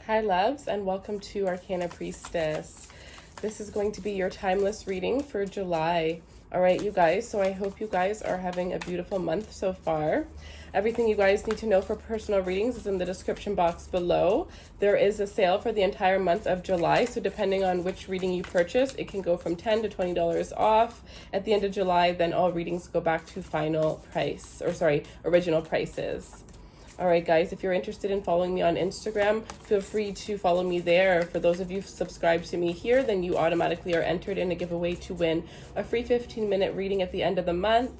Hi loves, and welcome to Arcana Priestess. This is going to be your timeless reading for July. All right, you guys, so I hope you guys are having a beautiful month so far. Everything you guys need to know for personal readings is in the description box below. There is a sale for the entire month of July, so depending on which reading you purchase, it can go from $10 to $20 off. At the end of July, then all readings go back to original prices. All right, guys, if you're interested in following me on Instagram, feel free to follow me there. For those of you subscribed to me here, then you automatically are entered in a giveaway to win a free 15-minute reading at the end of the month.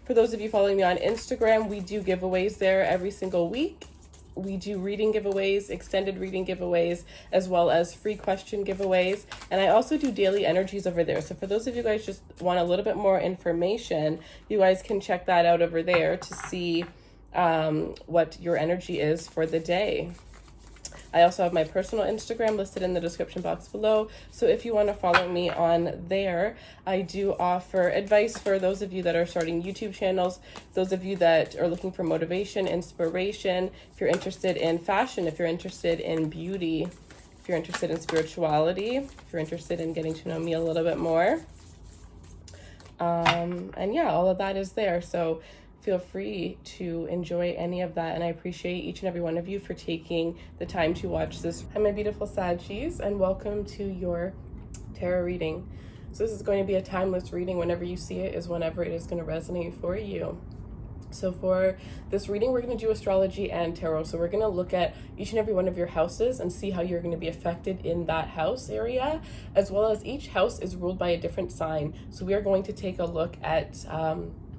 For those of you following me on Instagram, we do giveaways there every single week. We do reading giveaways, extended reading giveaways, as well as free question giveaways. And I also do daily energies over there. So for those of you guys just want a little bit more information, you guys can check that out over there to see what your energy is for the day. I also have my personal Instagram listed in the description box below. So if you want to follow me on there, I do offer advice for those of you that are starting YouTube channels, those of you that are looking for motivation, inspiration, if you're interested in fashion, if you're interested in beauty, if you're interested in spirituality, if you're interested in getting to know me a little bit more. And yeah, all of that is there. So feel free to enjoy any of that, and I appreciate each and every one of you for taking the time to watch this. Hi, my beautiful Saggies, and welcome to your tarot reading. So this is going to be a timeless reading. Whenever you see it is whenever it is going to resonate for you. So for this reading, we're going to do astrology and tarot. So we're going to look at each and every one of your houses and see how you're going to be affected in that house area, as well as each house is ruled by a different sign. So we are going to take a look at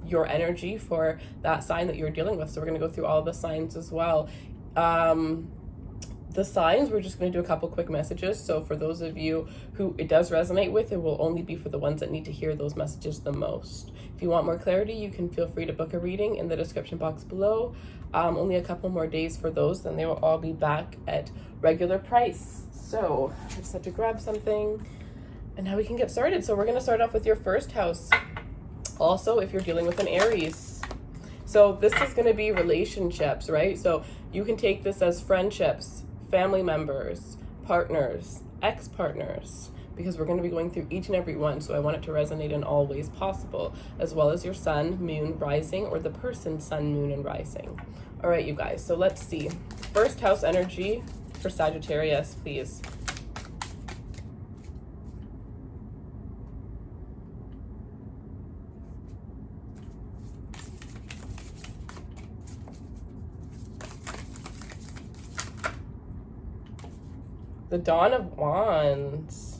your energy for that sign that you're dealing with. So we're going to go through all the signs as well. The signs, we're just going to do a couple quick messages. So for those of you who it does resonate with, it will only be for the ones that need to hear those messages the most. If you want more clarity, you can feel free to book a reading in the description box below. Only a couple more days for those, then they will all be back at regular price. So I just have to grab something and now we can get started. So we're going to start off with your first house. Also, if you're dealing with an Aries. So this is going to be relationships, right? So you can take this as friendships, family members, partners, ex-partners, because we're going to be going through each and every one. So I want it to resonate in all ways possible, as well as your sun, moon, rising, or the person's sun, moon, and rising. All right, you guys. So let's see. First house energy for Sagittarius, please. The Dawn of Wands.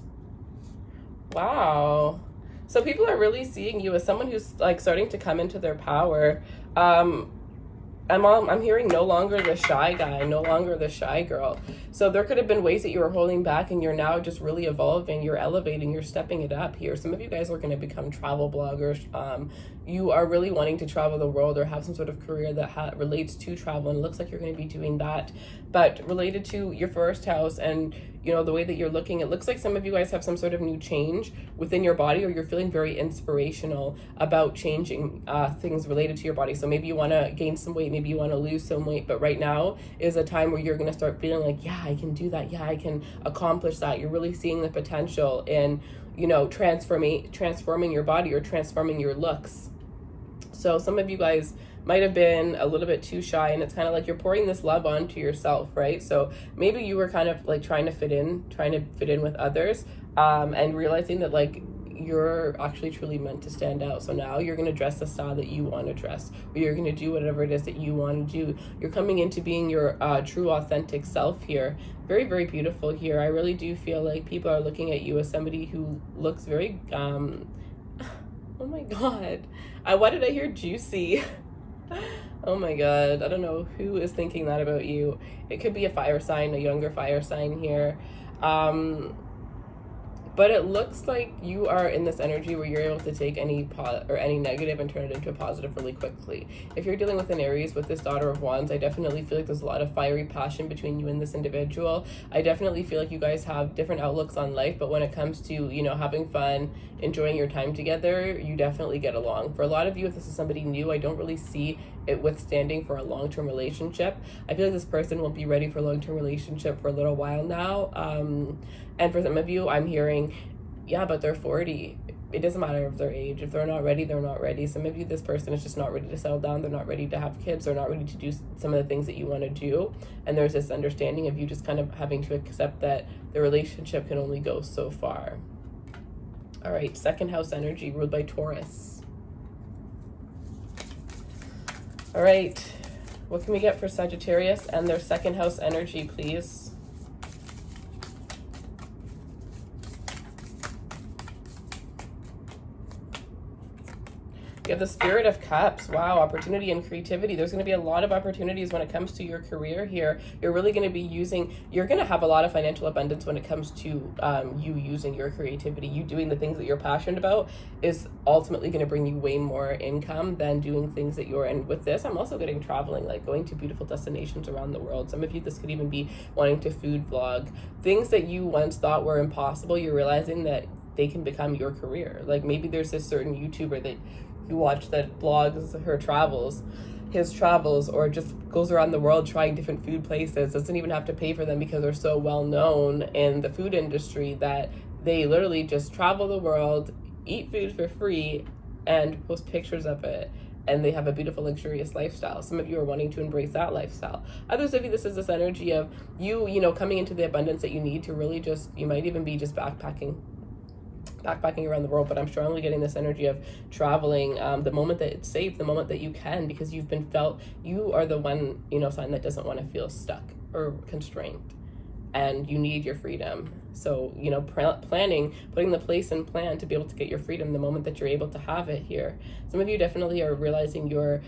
Wow. So people are really seeing you as someone who's like starting to come into their power. I'm hearing no longer the shy guy, no longer the shy girl. So there could have been ways that you were holding back and you're now just really evolving, you're elevating, you're stepping it up here. Some of you guys are going to become travel bloggers. You are really wanting to travel the world or have some sort of career that relates to travel, and it looks like you're going to be doing that. But related to your first house and the way that you're looking, it looks like some of you guys have some sort of new change within your body, or you're feeling very inspirational about changing things related to your body. So maybe you want to gain some weight, maybe you want to lose some weight, but right now is a time where you're going to start feeling like, yeah, I can do that. Yeah, I can accomplish that. You're really seeing the potential in, transforming your body or transforming your looks. So some of you guys might have been a little bit too shy, and it's kind of like you're pouring this love onto yourself, right? So maybe you were kind of like trying to fit in with others, and realizing that like you're actually truly meant to stand out. So now you're going to dress the style that you want to dress, or you're going to do whatever it is that you want to do. You're coming into being your true authentic self here. Very, very beautiful here. I really do feel like people are looking at you as somebody who looks very oh my god, why did I hear juicy? Oh my god, I don't know who is thinking that about you. It could be a fire sign, a younger fire sign here. But it looks like you are in this energy where you're able to take any negative and turn it into a positive really quickly. If you're dealing with an Aries with this Daughter of Wands, I definitely feel like there's a lot of fiery passion between you and this individual. I definitely feel like you guys have different outlooks on life, but when it comes to, having fun, enjoying your time together, you definitely get along. For a lot of you, if this is somebody new, I don't really see it withstanding for a long-term relationship. I feel like this person won't be ready for a long-term relationship for a little while now. And for some of you, I'm hearing, yeah, but they're 40. It doesn't matter if their age. If they're not ready, they're not ready. Some of you, this person is just not ready to settle down. They're not ready to have kids. They're not ready to do some of the things that you want to do. And there's this understanding of you just kind of having to accept that the relationship can only go so far. All right, second house energy ruled by Taurus. All right, what can we get for Sagittarius and their second house energy, please? You have the Spirit of Cups. Wow, opportunity and creativity. There's going to be a lot of opportunities when it comes to your career here. You're really going to be you're going to have a lot of financial abundance when it comes to you using your creativity. You doing the things that you're passionate about is ultimately going to bring you way more income than doing things that you're in. With this, I'm also getting traveling, like going to beautiful destinations around the world. Some of you, this could even be wanting to food vlog. Things that you once thought were impossible, you're realizing that they can become your career. Like maybe there's this certain YouTuber that you watch that blogs his travels, or just goes around the world trying different food places, doesn't even have to pay for them because they're so well known in the food industry that they literally just travel the world, eat food for free, and post pictures of it. And they have a beautiful, luxurious lifestyle. Some of you are wanting to embrace that lifestyle. Others of you, this is this energy of you coming into the abundance that you need to really you might even be just backpacking around the world, but I'm strongly getting this energy of traveling the moment that it's safe, the moment that you can, because you are the one sign that doesn't want to feel stuck or constrained, and you need your freedom. So planning, putting the place and plan to be able to get your freedom the moment that you're able to have it here. Some of you definitely are realizing your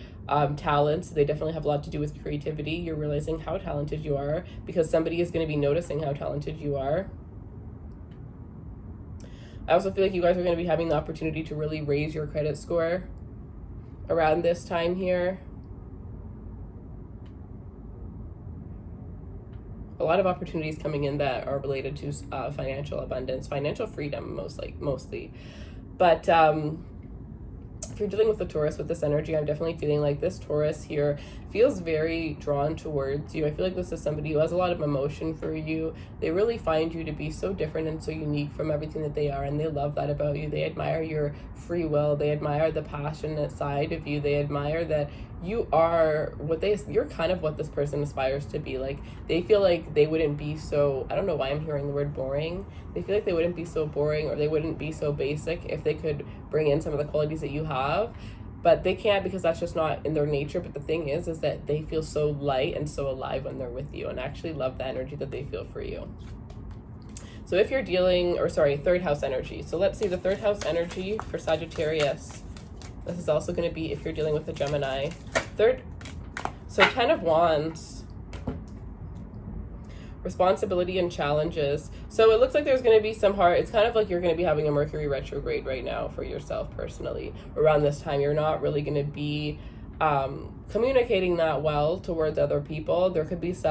talents. They definitely have a lot to do with creativity. You're realizing how talented you are because somebody is going to be noticing how talented you are. I also feel like you guys are going to be having the opportunity to really raise your credit score around this time here. A lot of opportunities coming in that are related to financial abundance, financial freedom mostly. But if you're dealing with the Taurus with this energy, I'm definitely feeling like this Taurus here feels very drawn towards you. I feel like this is somebody who has a lot of emotion for you. They really find you to be so different and so unique from everything that they are, and they love that about you. They admire your free will. They admire the passionate side of you. They admire that you are you're kind of what this person aspires to be. Like, they feel like they wouldn't be so, I don't know why I'm hearing the word boring. They feel like they wouldn't be so boring, or they wouldn't be so basic if they could bring in some of the qualities that you have. But they can't, because that's just not in their nature. But the thing is that they feel so light and so alive when they're with you, and actually love the energy that they feel for you. So if you're third house energy. So let's see the third house energy for Sagittarius. This is also going to be if you're dealing with a Gemini. So 10 of Wands. Responsibility and challenges. So it looks like there's going to be it's kind of like you're going to be having a Mercury retrograde right now for yourself personally. Around this time, you're not really going to be communicating that well towards other people. There could be this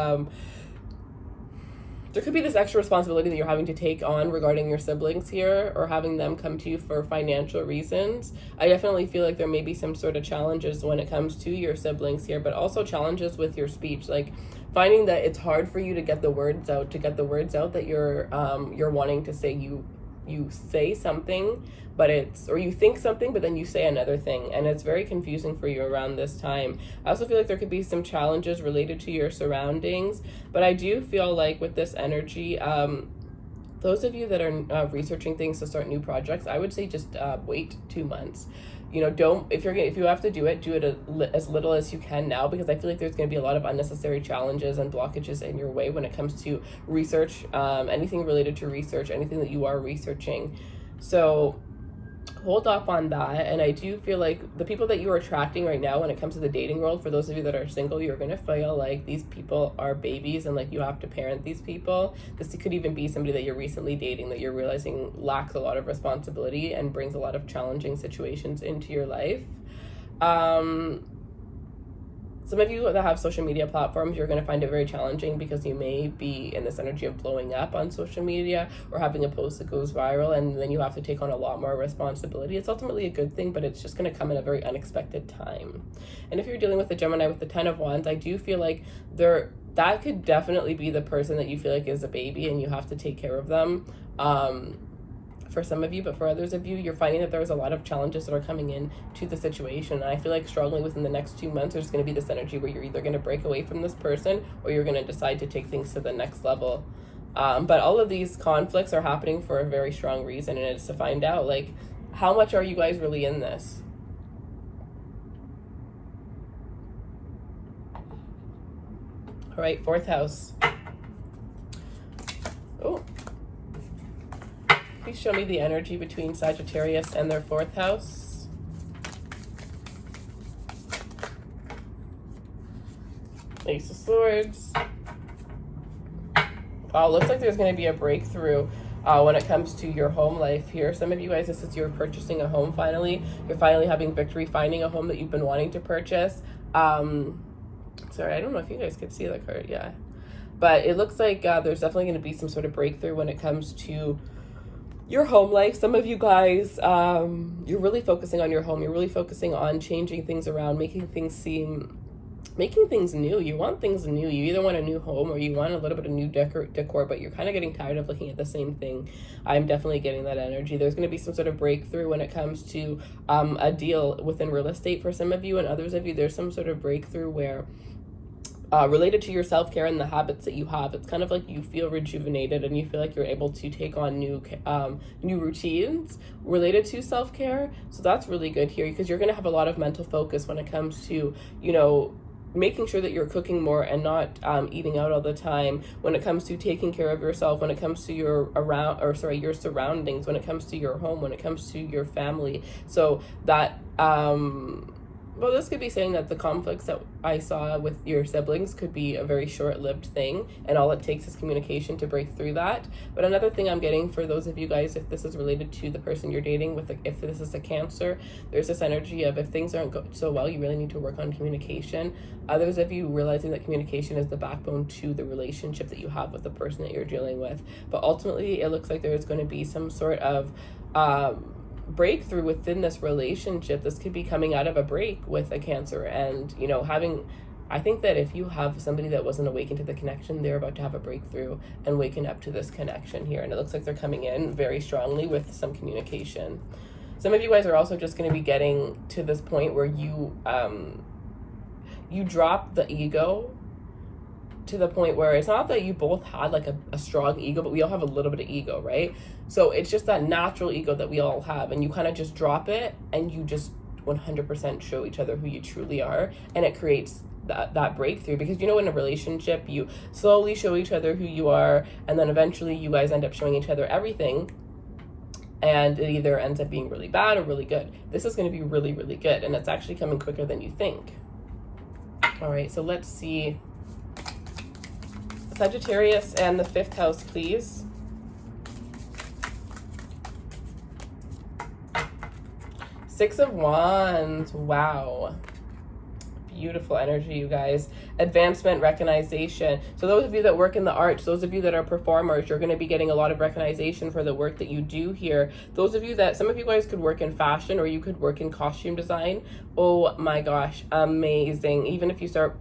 extra responsibility that you're having to take on regarding your siblings here, or having them come to you for financial reasons. I definitely feel like there may be some sort of challenges when it comes to your siblings here, but also challenges with your speech, like finding that it's hard for you to get the words out that you're wanting to say. You say something, or you think something, but then you say another thing, and it's very confusing for you around this time. I also feel like there could be some challenges related to your surroundings, but I do feel like with this energy, those of you that are researching things to start new projects, I would say just wait 2 months. If you have to do it as little as you can now, because I feel like there's going to be a lot of unnecessary challenges and blockages in your way when it comes to research, anything related to research, anything that you are researching. So hold off on that. And I do feel like the people that you are attracting right now when it comes to the dating world, for those of you that are single, you're going to feel like these people are babies and like you have to parent these people. This could even be somebody that you're recently dating that you're realizing lacks a lot of responsibility and brings a lot of challenging situations into your life. Some of you that have social media platforms, you're going to find it very challenging because you may be in this energy of blowing up on social media or having a post that goes viral, and then you have to take on a lot more responsibility. It's ultimately a good thing, but it's just going to come in a very unexpected time. And if you're dealing with a Gemini with the 10 of Wands, I do feel like that could definitely be the person that you feel like is a baby and you have to take care of them. For some of you, but for others of you, you're finding that there's a lot of challenges that are coming in to the situation. And I feel like struggling within the next 2 months, there's going to be this energy where you're either going to break away from this person or you're going to decide to take things to the next level. But all of these conflicts are happening for a very strong reason, and it's to find out, like, how much are you guys really in this? All right, 4th house. Oh. Please show me the energy between Sagittarius and their 4th house. Ace of Swords. Wow, looks like there's going to be a breakthrough when it comes to your home life here. Some of you guys, this is you're purchasing a home finally. You're finally having victory, finding a home that you've been wanting to purchase. Sorry, I don't know if you guys could see the card. Yeah. But it looks like there's definitely going to be some sort of breakthrough when it comes to your home life. Some of you guys, you're really focusing on your home. You're really focusing on changing things around, making things new. You want things new. You either want a new home or you want a little bit of new decor, but you're kind of getting tired of looking at the same thing. I'm definitely getting that energy. There's going to be some sort of breakthrough when it comes to a deal within real estate for some of you, and others of you, there's some sort of breakthrough where related to your self-care and the habits that you have, it's kind of like you feel rejuvenated and you feel like you're able to take on new routines related to self-care. So that's really good here because you're going to have a lot of mental focus when it comes to, you know, making sure that you're cooking more and not eating out all the time, when it comes to taking care of yourself, when it comes to your surroundings, when it comes to your home, when it comes to your family. So that well, this could be saying that the conflicts that I saw with your siblings could be a very short-lived thing, and all it takes is communication to break through that. But another thing I'm getting for those of you guys, if this is related to the person you're dating with, if this is a Cancer, there's this energy of if things aren't going so well, you really need to work on communication. Others of you realizing that communication is the backbone to the relationship that you have with the person that you're dealing with. But ultimately, it looks like there's going to be some sort of breakthrough within this relationship. This could be coming out of a break with a Cancer, and you know, I think that if you have somebody that wasn't awakened to the connection, they're about to have a breakthrough and waken up to this connection here, and it looks like they're coming in very strongly with some communication. Some of you guys are also just going to be getting to this point where you drop the ego to the point where it's not that you both had like a strong ego, but we all have a little bit of ego, right? So it's just that natural ego that we all have, and you kind of just drop it and you just 100% show each other who you truly are, and it creates that breakthrough. Because you know, in a relationship you slowly show each other who you are, and then eventually you guys end up showing each other everything, and it either ends up being really bad or really good. This is going to be really, really good, and it's actually coming quicker than you think. All right, so let's see Sagittarius and the 5th house, please. Six of Wands. Wow. Beautiful energy, you guys. Advancement, recognition. So those of you that work in the arts, those of you that are performers, you're going to be getting a lot of recognition for the work that you do here. Those of you that, some of you guys could work in fashion, or you could work in costume design. Oh my gosh, amazing. Even if you start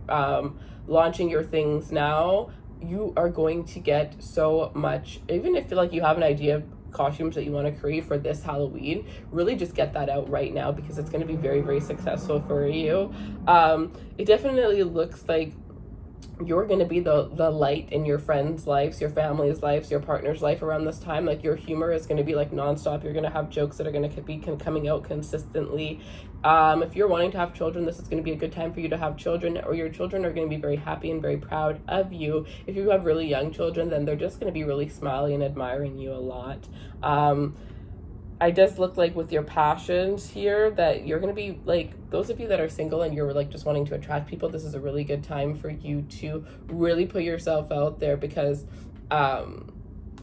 launching your things now, you are going to get so much. Even if like you have an idea of costumes that you want to create for this Halloween, really just get that out right now, because it's going to be very, very successful for you. It definitely looks like you're going to be the light in your friends' lives, your family's lives, your partner's life around this time. Like your humor is going to be like nonstop. You're going to have jokes that are going to be coming out consistently. If you're wanting to have children, this is going to be a good time for you to have children, or your children are going to be very happy and very proud of you. If you have really young children, then they're just going to be really smiling and admiring you a lot. I just look like with your passions here that you're going to be like, those of you that are single and you're like just wanting to attract people, this is a really good time for you to really put yourself out there, because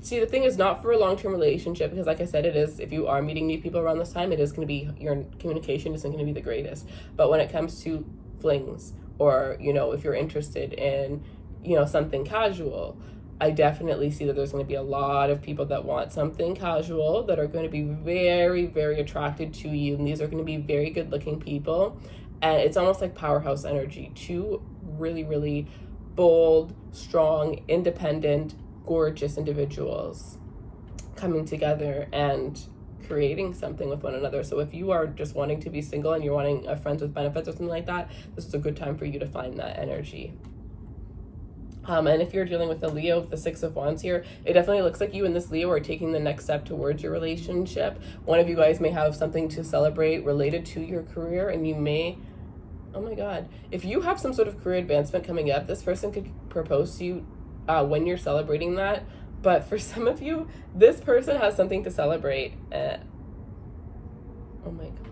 see, the thing is not for a long-term relationship, because like I said, it is, if you are meeting new people around this time, it is going to be, your communication isn't going to be the greatest. But when it comes to flings or, you know, if you're interested in, you know, something casual. I definitely see that there's going to be a lot of people that want something casual that are going to be very, very attracted to you. And these are going to be very good looking people. And it's almost like powerhouse energy. Two really, really bold, strong, independent, gorgeous individuals coming together and creating something with one another. So if you are just wanting to be single and you're wanting a friends with benefits or something like that, this is a good time for you to find that energy. And if you're dealing with a Leo with the Six of Wands here, it definitely looks like you and this Leo are taking the next step towards your relationship. One of you guys may have something to celebrate related to your career, and you may, oh my God, if you have some sort of career advancement coming up, this person could propose to you when you're celebrating that. But for some of you, this person has something to celebrate. Oh my God.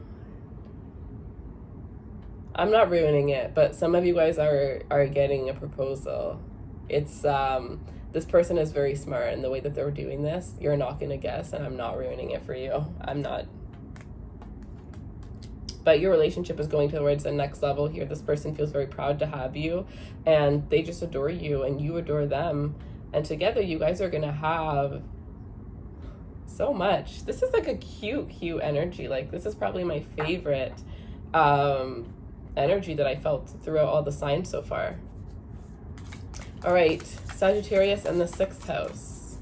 I'm not ruining it, but some of you guys are getting a proposal. It's this person is very smart in the way that they're doing this. You're not gonna guess, and I'm not ruining it for you. I'm not. But your relationship is going towards the next level here. This person feels very proud to have you, and they just adore you, and you adore them. And together, you guys are gonna have so much. This is like a cute energy. Like, this is probably my favorite energy that I felt throughout all the signs so far. All right, Sagittarius and the 6th house.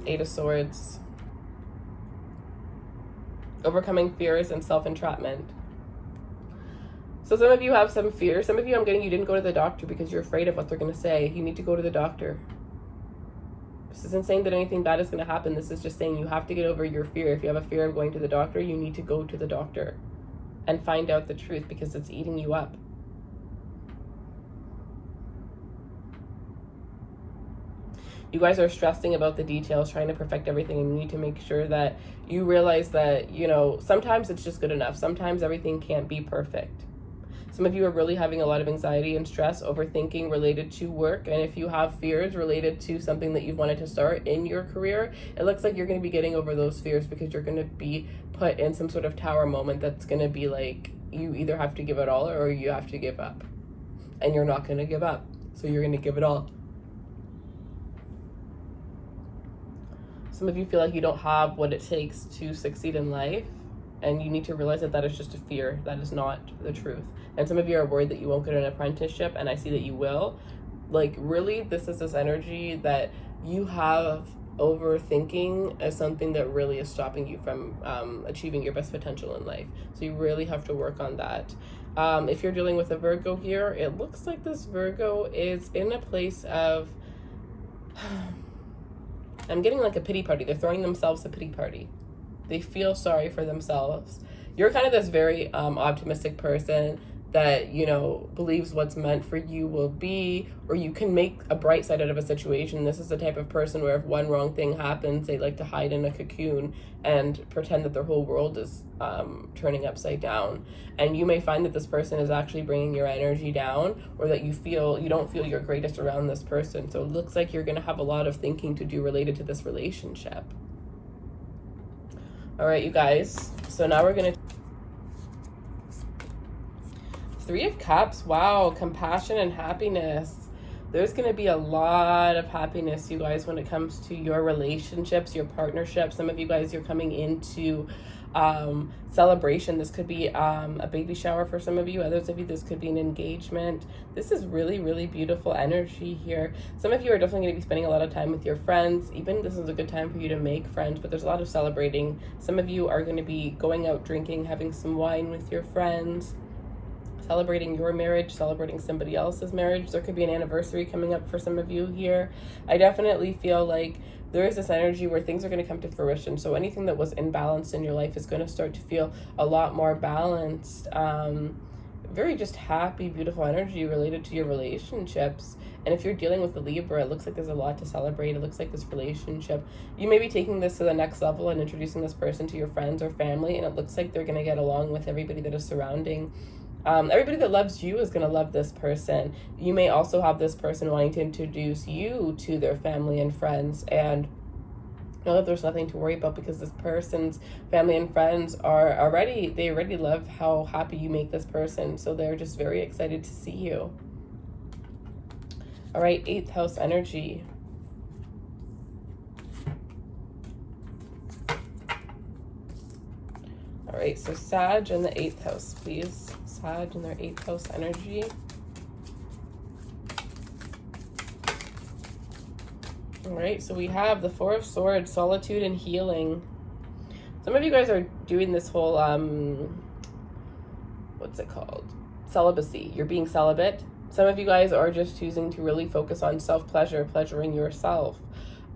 Eight of Swords. Overcoming fears and self-entrapment. So some of you have some fear. Some of you, I'm getting, you didn't go to the doctor because you're afraid of what they're going to say. You need to go to the doctor. This isn't saying that anything bad is going to happen. This is just saying you have to get over your fear. If you have a fear of going to the doctor, you need to go to the doctor and find out the truth, because it's eating you up. You guys are stressing about the details, trying to perfect everything, and you need to make sure that you realize that, you know, sometimes it's just good enough. Sometimes everything can't be perfect. Some of you are really having a lot of anxiety and stress, overthinking related to work. And if you have fears related to something that you've wanted to start in your career, it looks like you're going to be getting over those fears, because you're going to be put in some sort of tower moment that's going to be like, you either have to give it all or you have to give up. And you're not going to give up. So you're going to give it all. Some of you feel like you don't have what it takes to succeed in life. And you need to realize that that is just a fear. That is not the truth. And some of you are worried that you won't get an apprenticeship, and I see that you will. Like, really, this is this energy that you have overthinking as something that really is stopping you from achieving your best potential in life. So you really have to work on that. If you're dealing with a Virgo here, it looks like this Virgo is in a place of... I'm getting like a pity party. They're throwing themselves a pity party. They feel sorry for themselves. You're kind of this very optimistic person that, you know, believes what's meant for you will be, or you can make a bright side out of a situation. This is the type of person where if one wrong thing happens, they like to hide in a cocoon and pretend that their whole world is turning upside down. And you may find that this person is actually bringing your energy down, or that you don't feel your greatest around this person. So it looks like you're going to have a lot of thinking to do related to this relationship. All right, you guys. So now we're going to... Three of Cups. Wow, compassion and happiness. There's going to be a lot of happiness, you guys, when it comes to your relationships, your partnerships. Some of you guys, you're coming into celebration. This could be a baby shower for some of you. Others of you, this could be an engagement. This is really, really beautiful energy here. Some of you are definitely going to be spending a lot of time with your friends. Even this is a good time for you to make friends, but there's a lot of celebrating. Some of you are going to be going out drinking, having some wine with your friends, celebrating your marriage, celebrating somebody else's marriage. There could be an anniversary coming up for some of you here. I definitely feel like there is this energy where things are going to come to fruition. So anything that was imbalanced in your life is going to start to feel a lot more balanced. Very just happy, beautiful energy related to your relationships. And if you're dealing with the Libra, it looks like there's a lot to celebrate. It looks like this relationship, you may be taking this to the next level and introducing this person to your friends or family. And it looks like they're going to get along with everybody that is surrounding. Everybody that loves you is going to love this person. You may also have this person wanting to introduce you to their family and friends. And know that there's nothing to worry about because this person's family and friends they already love how happy you make this person. So they're just very excited to see you. All right, 8th house energy. All right, so Sag in the 8th house, please. Sag in their 8th house energy. All right, so we have the 4 of Swords, solitude and healing. Some of you guys are doing this whole, what's it called? Celibacy. You're being celibate. Some of you guys are just choosing to really focus on self-pleasure, pleasuring yourself.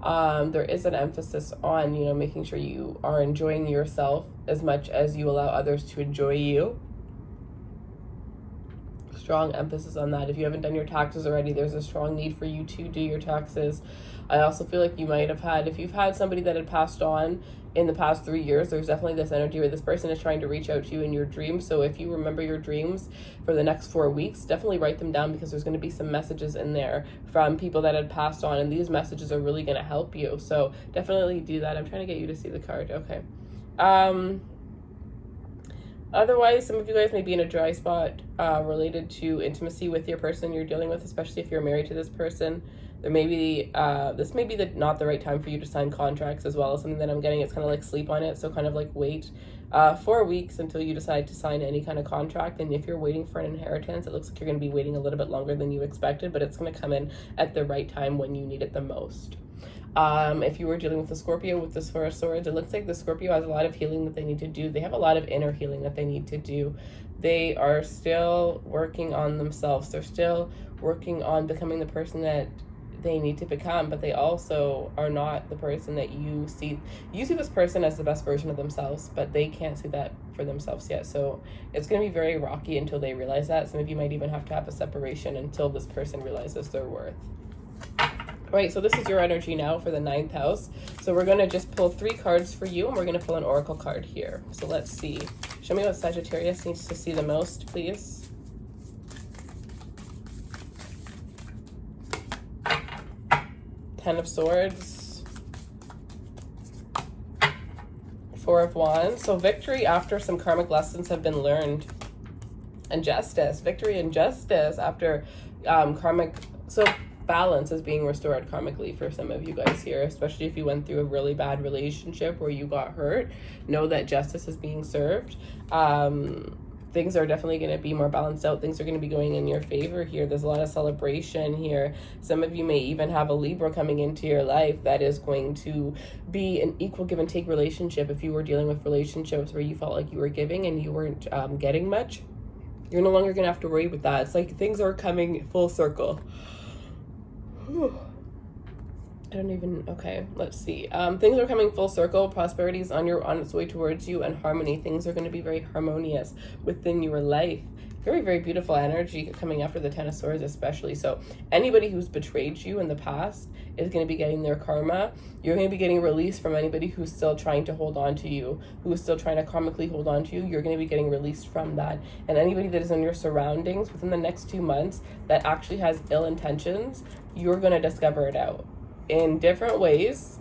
There is an emphasis on, you know, making sure you are enjoying yourself as much as you allow others to enjoy you. Strong emphasis on that. If you haven't done your taxes already, there's a strong need for you to do your taxes. I also feel like you might have had, if you've had somebody that had passed on in the past 3 years, there's definitely this energy where this person is trying to reach out to you in your dreams. So if you remember your dreams for the next 4 weeks, definitely write them down because there's going to be some messages in there from people that had passed on, and these messages are really going to help you. So definitely do that. I'm trying to get you to see the card. Okay. Otherwise, some of you guys may be in a dry spot related to intimacy with your person you're dealing with, especially if you're married to this person. There may be, this may be not the right time for you to sign contracts as well. Something that I'm getting, it's kind of like sleep on it. So kind of like wait 4 weeks until you decide to sign any kind of contract. And if you're waiting for an inheritance, it looks like you're going to be waiting a little bit longer than you expected, but it's going to come in at the right time when you need it the most. If you were dealing with a Scorpio with this 4 of Swords, it looks like the Scorpio has a lot of healing that they need to do. They have a lot of inner healing that they need to do. They are still working on themselves. They're still working on becoming the person that they need to become, but they also are not the person that you see. You see this person as the best version of themselves, but they can't see that for themselves yet. So it's going to be very rocky until they realize that. Some of you might even have to have a separation until this person realizes their worth. All right, so this is your energy now for the 9th house. So we're going to just pull 3 cards for you, and we're going to pull an oracle card here. So let's see. Show me what Sagittarius needs to see the most, please. Ten of Swords. 4 of Wands. So victory after some karmic lessons have been learned. And justice. Victory and justice after karmic... So balance is being restored karmically for some of you guys here, especially if you went through a really bad relationship where you got hurt. Know that justice is being served. Things are definitely going to be more balanced out. Things are going to be going in your favor here. There's a lot of celebration here. Some of you may even have a Libra coming into your life that is going to be an equal give and take relationship. If you were dealing with relationships where you felt like you were giving and you weren't getting much, you're no longer going to have to worry with that. It's like things are coming full circle. I don't even, okay, let's see. Things are coming full circle. Prosperity is on its way towards you, and harmony. Things are going to be very harmonious within your life. Very, very beautiful energy coming after the Ten of Swords especially. So anybody who's betrayed you in the past is going to be getting their karma. You're going to be getting release from anybody who's still trying to hold on to you, who is still trying to karmically hold on to you. You're going to be getting released from that. And anybody that is in your surroundings within the next 2 months that actually has ill intentions, you're going to discover it out in different ways.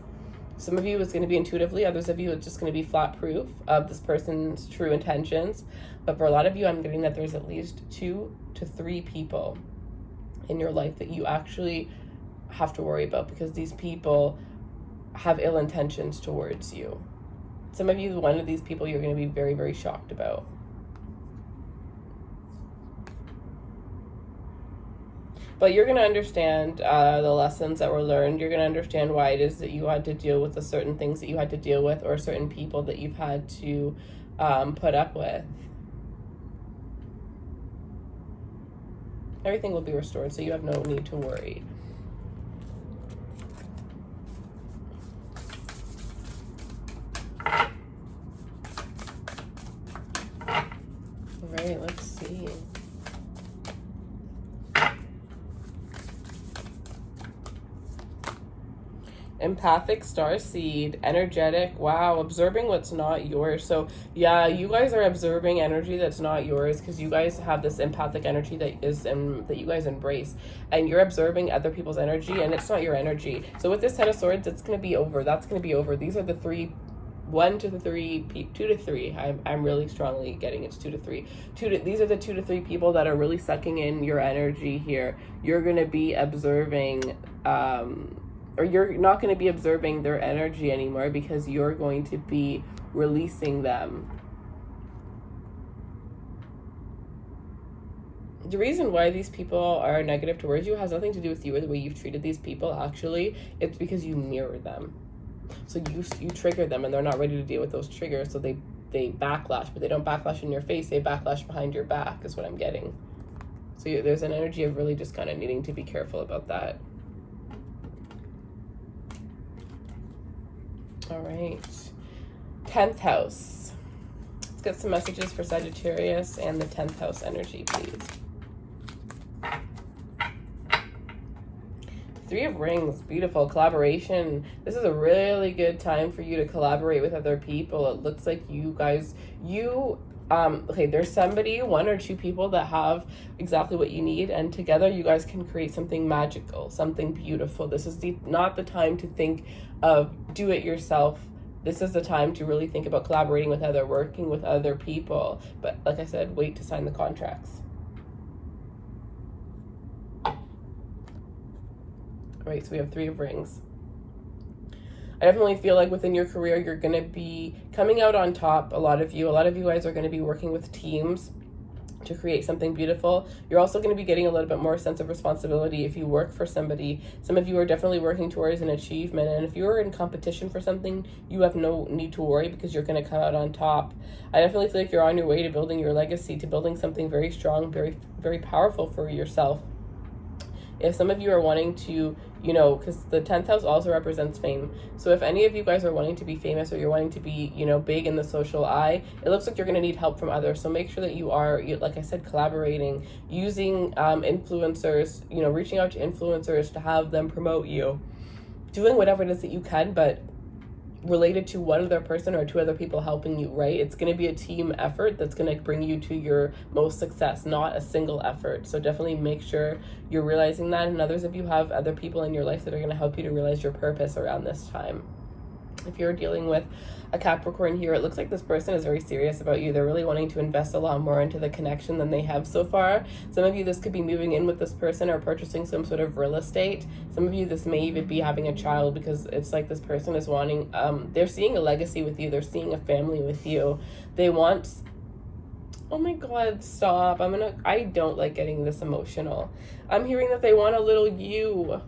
Some of you it's going to be intuitively, others of you it's just going to be flat proof of this person's true intentions. But for a lot of you, I'm getting that there's at least 2 to 3 people in your life that you actually have to worry about because these people have ill intentions towards you. Some of you, one of these people you're going to be very, very shocked about. But you're going to understand the lessons that were learned. You're going to understand why it is that you had to deal with the certain things that you had to deal with, or certain people that you've had to put up with. Everything will be restored, so you have no need to worry. All right, let's see. Empathic star seed, energetic, wow, observing what's not yours. So yeah, you guys are observing energy that's not yours because you guys have this empathic energy that is that you guys embrace, and you're observing other people's energy and it's not your energy. So with this Ten of Swords, it's going to be over. That's going to be over. These are the three, 1 to 3, 2 to 3. I'm really strongly getting it's 2 to 3. These are the 2 to 3 people that are really sucking in your energy here. You're going to be observing or you're not going to be observing their energy anymore because you're going to be releasing them. The reason why these people are negative towards you has nothing to do with you or the way you've treated these people. Actually, it's because you mirror them. So you trigger them and they're not ready to deal with those triggers. So they backlash, but they don't backlash in your face. They backlash behind your back is what I'm getting. So there's an energy of really just kind of needing to be careful about that. All right, 10th house. Let's get some messages for Sagittarius and the 10th house energy, please. 3 of Rings, beautiful collaboration. This is a really good time for you to collaborate with other people. It looks like you guys, okay, there's somebody, 1 or 2 people that have exactly what you need, and together you guys can create something magical, something beautiful. This is not the time to think of do it yourself. This is the time to really think about collaborating with working with other people. But like I said, wait to sign the contracts. All right, so we have 3 of Rings. I definitely feel like within your career, you're going to be coming out on top. A lot of you guys are going to be working with teams to create something beautiful. You're also going to be getting a little bit more sense of responsibility if you work for somebody. Some of you are definitely working towards an achievement. And if you're in competition for something, you have no need to worry because you're going to come out on top. I definitely feel like you're on your way to building your legacy, to building something very strong, very, very powerful for yourself. If some of you are wanting to, because the 10th house also represents fame. So if any of you guys are wanting to be famous or you're wanting to be, big in the social eye, it looks like you're going to need help from others. So make sure that you are, like I said, collaborating, using influencers, reaching out to influencers to have them promote you, doing whatever it is that you can, but related to one other person or 2 other people helping you, right? It's going to be a team effort that's going to bring you to your most success, not a single effort. So definitely make sure you're realizing that. And others of you have other people in your life that are going to help you to realize your purpose around this time. If you're dealing with a Capricorn here, it looks like this person is very serious about you. They're really wanting to invest a lot more into the connection than they have so far. Some of you, this could be moving in with this person or purchasing some sort of real estate. Some of you, this may even be having a child because it's like this person is wanting, they're seeing a legacy with you. They're seeing a family with you. They want, oh my God, stop. I don't like getting this emotional. I'm hearing that they want a little you.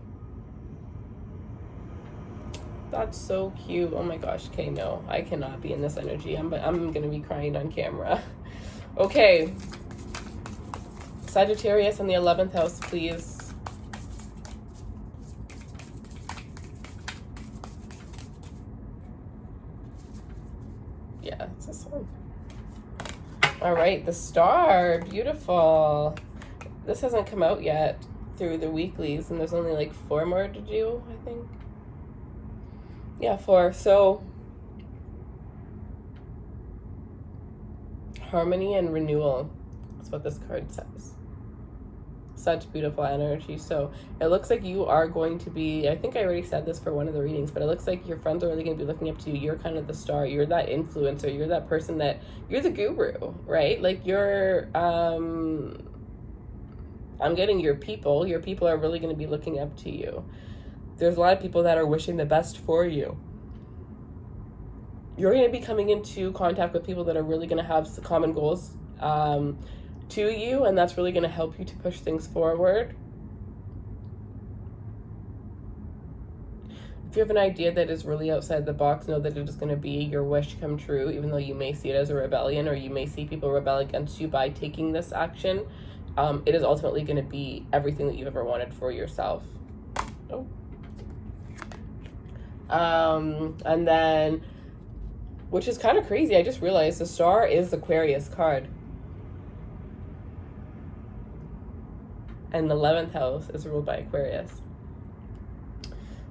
That's so cute. Oh my gosh. Okay, no, I cannot be in this energy. I'm gonna be crying on camera. Okay, Sagittarius in the 11th house, please. Yeah, it's this one. All right, the Star, beautiful. This hasn't come out yet through the weeklies, and there's only like 4 more to do, I think. Yeah, 4. So harmony and renewal is what this card says. Such beautiful energy. So it looks like you are going to be, I think I already said this for one of the readings, but it looks like your friends are really going to be looking up to you. You're kind of the star. You're that influencer. You're that person that, you're the guru, right? Like you're, I'm getting your people. Your people are really going to be looking up to you. There's a lot of people that are wishing the best for you. You're going to be coming into contact with people that are really going to have common goals to you, and that's really going to help you to push things forward. If you have an idea that is really outside the box, know that it is going to be your wish come true, even though you may see it as a rebellion or you may see people rebel against you by taking this action. It is ultimately going to be everything that you've ever wanted for yourself. Oh. And then, which is kind of crazy, I just realized the Star is the Aquarius card. And the 11th house is ruled by Aquarius.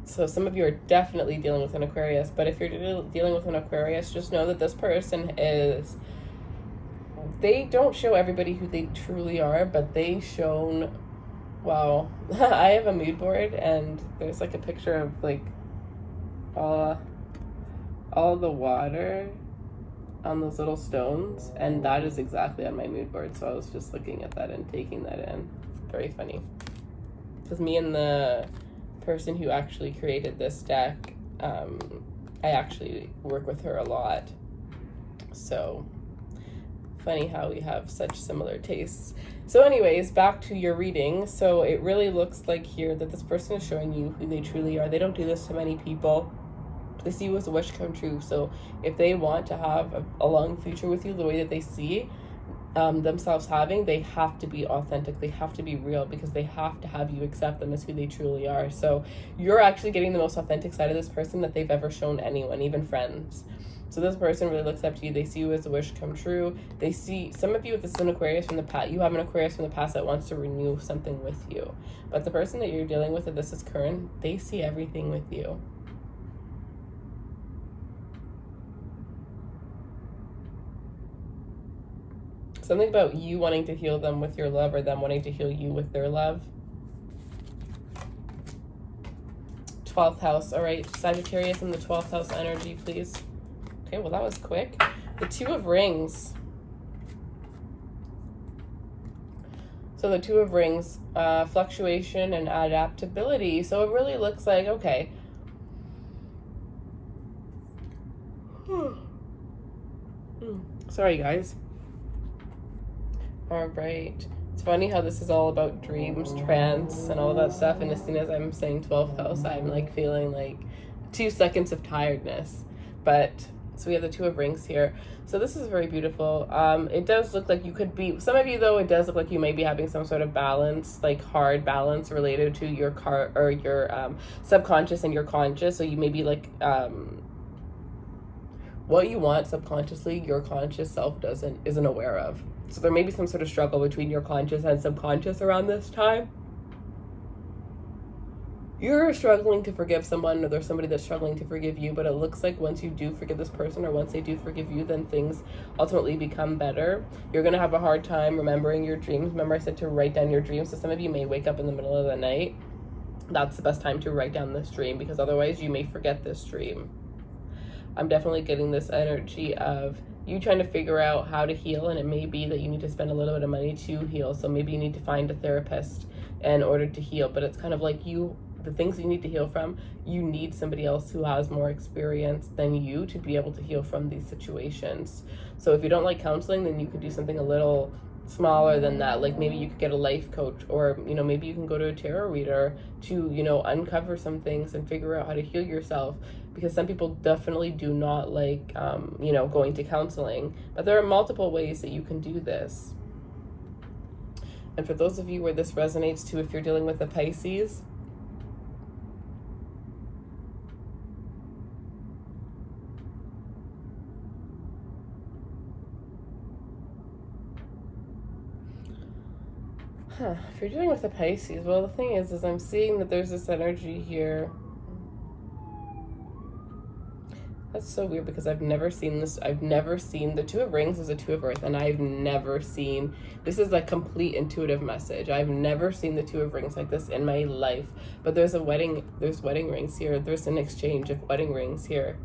So some of you are definitely dealing with an Aquarius, but if you're dealing with an Aquarius, just know that this person is, they don't show everybody who they truly are, but they shown, wow. I have a mood board, and there's like a picture of like all the water on those little stones, and that is exactly on my mood board. So I was just looking at that and taking that in. Very funny. Because me and the person who actually created this deck, I actually work with her a lot. So funny how we have such similar tastes. So anyways, back to your reading. So it really looks like here that this person is showing you who they truly are. They don't do this to many people. They see you as a wish come true. So if they want to have a long future with you the way that they see themselves having, they have to be authentic. They have to be real, because they have to have you accept them as who they truly are. So you're actually getting the most authentic side of this person that they've ever shown anyone, even friends. So this person really looks up to you. They see you as a wish come true. They see, some of you, if this is an Aquarius from the past, you have an Aquarius from the past that wants to renew something with you. But the person that you're dealing with, if this is current, they see everything with you. Something about you wanting to heal them with your love, or them wanting to heal you with their love. 12th house. All right, Sagittarius in the 12th house energy, please. Okay, well, that was quick. The 2 of Rings. So the 2 of Rings, fluctuation and adaptability. So it really looks like, okay. Sorry, guys. All right. It's funny how this is all about dreams, trance, and all that stuff. And as soon as I'm saying 12th house, I'm like feeling like 2 seconds of tiredness. But so we have the 2 of Rings here. So this is very beautiful. It does look like you could be, some of you though, it does look like you may be having some sort of balance, like hard balance related to your your subconscious and your conscious. So you may be like, what you want subconsciously, your conscious self isn't aware of. So there may be some sort of struggle between your conscious and subconscious around this time. You're struggling to forgive someone, or there's somebody that's struggling to forgive you, but it looks like once you do forgive this person, or once they do forgive you, then things ultimately become better. You're going to have a hard time remembering your dreams. Remember I said to write down your dreams, so some of you may wake up in the middle of the night. That's the best time to write down this dream, because otherwise you may forget this dream. I'm definitely getting this energy of you trying to figure out how to heal, and it may be that you need to spend a little bit of money to heal. So maybe you need to find a therapist in order to heal, but it's kind of like the things you need to heal from, you need somebody else who has more experience than you to be able to heal from these situations. So if you don't like counseling, then you could do something a little smaller than that. Like maybe you could get a life coach, or maybe you can go to a tarot reader to uncover some things and figure out how to heal yourself, because some people definitely do not like going to counseling, but there are multiple ways that you can do this. And for those of you where this resonates too, if you're dealing with a Pisces, if you're dealing with a Pisces, well, the thing is I'm seeing that there's this energy here. That's so weird, because I've never seen this. I've never seen the 2 of Rings is a 2 of Earth, and I've never seen, this is a complete intuitive message. I've never seen the 2 of Rings like this in my life. But there's wedding rings here. There's an exchange of wedding rings here.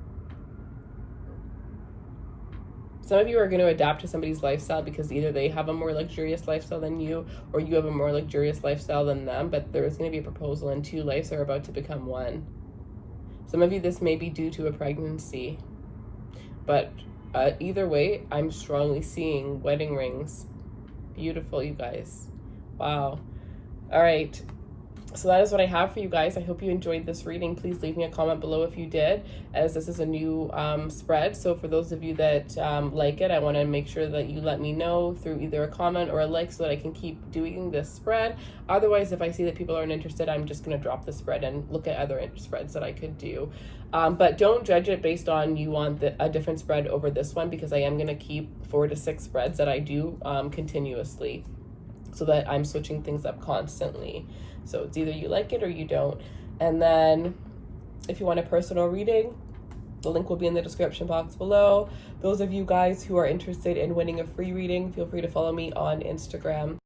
Some of you are going to adapt to somebody's lifestyle because either they have a more luxurious lifestyle than you, or you have a more luxurious lifestyle than them, but there is going to be a proposal, and 2 lives are about to become one. Some of you, this may be due to a pregnancy, but either way, I'm strongly seeing wedding rings. Beautiful, you guys. Wow. All right. So that is what I have for you guys. I hope you enjoyed this reading. Please leave me a comment below if you did, as this is a new spread. So for those of you that like it, I want to make sure that you let me know through either a comment or a like, so that I can keep doing this spread. Otherwise, if I see that people aren't interested, I'm just going to drop the spread and look at other spreads that I could do. But don't judge it based on you want a different spread over this one, because I am going to keep 4 to 6 spreads that I do continuously, so that I'm switching things up constantly. So it's either you like it or you don't. And then If you want a personal reading, the link will be in the description box below. Those of you guys who are interested in winning a free reading, feel free to follow me on Instagram.